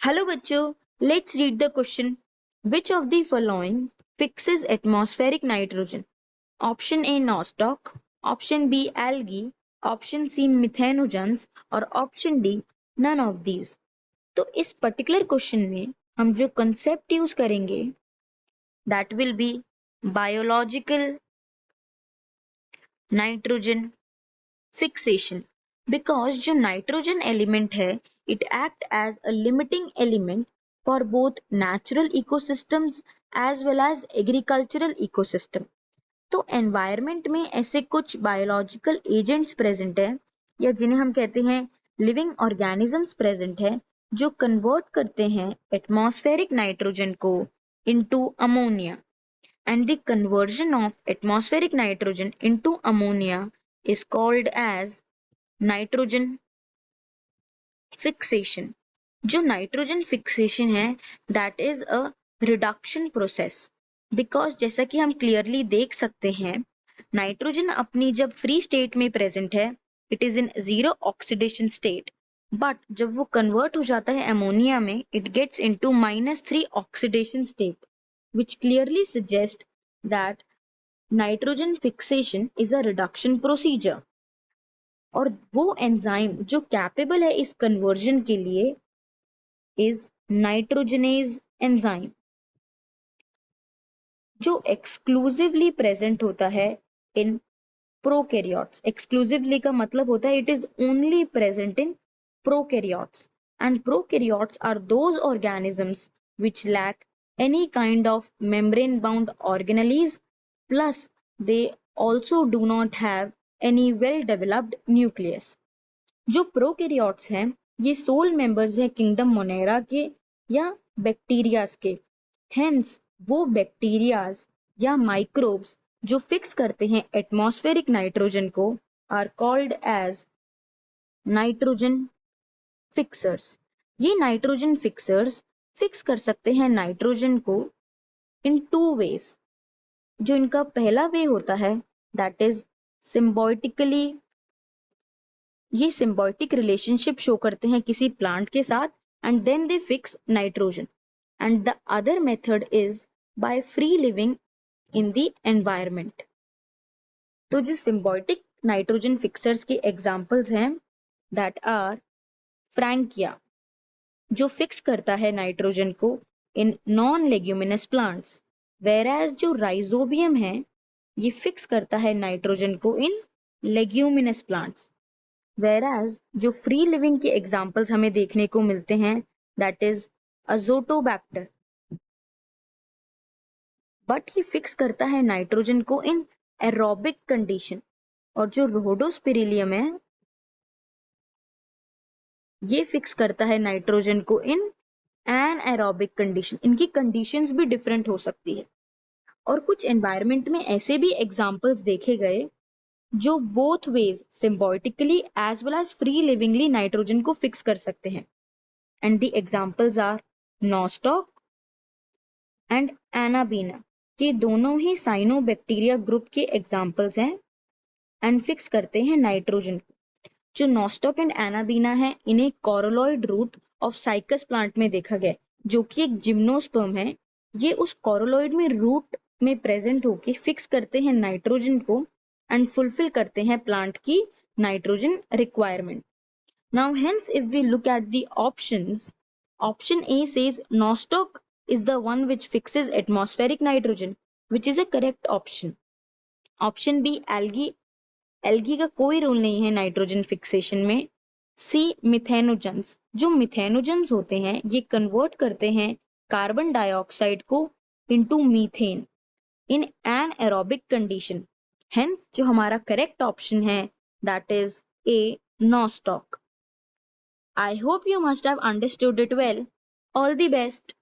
Hello बच्चों, let's read the question. Which of the following fixes atmospheric nitrogen? Option A nostoc, option B algae, option C methanogens और option D none of these. तो इस particular question में हम जो concept use करेंगे that will be biological nitrogen fixation. Because जो nitrogen element है it act as a limiting element for both natural ecosystems as well as agricultural ecosystem. तो environment में ऐसे कुछ बायोलॉजिकल एजेंट्स प्रेजेंट है या जिन्हें हम कहते हैं लिविंग ऑर्गेनिजम्स प्रेजेंट है जो कन्वर्ट करते हैं एटमॉस्फेरिक नाइट्रोजन को into ammonia. And the conversion of atmospheric nitrogen into ammonia is called as nitrogen fixation. जो नाइट्रोजन फिक्सेशन है that is a reduction process. Because जैसा कि हम क्लियरली देख सकते हैं नाइट्रोजन अपनी जब फ्री स्टेट में प्रेजेंट है it is in zero oxidation state. But जब वो कन्वर्ट हो जाता है अमोनिया में it gets into -3 oxidation state which clearly suggests that nitrogen fixation is a reduction procedure. और वो एंजाइम जो कैपेबल है इस कन्वर्जन के लिए इज नाइट्रोजनेज एंजाइम जो एक्सक्लूसिवली प्रेजेंट होता है इन प्रोकैरियोट्स. एक्सक्लूसिवली का मतलब होता है it is only present in prokaryotes. And prokaryotes are those organisms which lack any kind of membrane bound organelles, plus they also do not have any well developed nucleus. जो prokaryotes हैं ये soul members हैं kingdom Monera के या bacterias के. Hence वो bacterias या microbes जो फिक्स करते हैं एटमॉस्फेरिक नाइट्रोजन को are called as nitrogen fixers. ये नाइट्रोजन फिक्सर्स फिक्स कर सकते हैं नाइट्रोजन को इन टू वेज. जो इनका पहला वे होता है दैट इज सिम्बायोटिकली. ये सिम्बायोटिक रिलेशनशिप शो करते हैं किसी प्लांट के साथ and then they fix nitrogen. And the other method is by free living in the environment. तो जो सिम्बायोटिक नाइट्रोजन फिक्सर्स के एग्जांपल्स हैं दैट आर फ्रैंकिया जो फिक्स करता है नाइट्रोजन को in non leguminous plants, whereas जो राइजोबियम है ये फिक्स करता है नाइट्रोजन को इन लेग्यूमिनस प्लांट्स. वेराज जो फ्री लिविंग के एग्जांपल्स हमें देखने को मिलते हैं दैट इज अजोटोबैक्टर, बट ये फिक्स करता है नाइट्रोजन को इन एरोबिक कंडीशन. और जो रोडोस्पिरिलियम है ये फिक्स करता है नाइट्रोजन को इन एन एरोबिक कंडीशन. इनकी कंडीशंस भी डिफरेंट हो सकती है. और कुछ एनवायरमेंट में ऐसे भी एग्जांपल्स देखे गए जो both ways symbiotically as well as free livingly nitrogen को फिक्स कर सकते हैं. And the examples are nostoc and anabaena. ये दोनों ही साइनोबैक्टीरिया ग्रुप के एग्जांपल्स हैं एंड फिक्स करते हैं नाइट्रोजन को. जो नॉस्टॉक एंड एनाबीना है इन्हें coralloid root of Cycas plant में देखा गया जो कि एक जिम्नोस्पर्म है. ये उस कोरोलॉइड में रूट में प्रेजेंट होके फिक्स करते हैं नाइट्रोजन को एंड फुलफिल करते हैं प्लांट की nitrogen requirement. Now hence if we look at the options, option A says Nostoc is the one which fixes atmospheric nitrogen, which is a correct option. Option B algae, algae का कोई role नहीं है nitrogen fixation में. सी मिथेनोजन्स, जो मिथेनोजन्स होते हैं ये convert करते हैं कार्बन डाइऑक्साइड को into methane in an aerobic condition. Hence जो हमारा करेक्ट ऑप्शन है that is a nostoc. I hope you must have understood it well. All the best.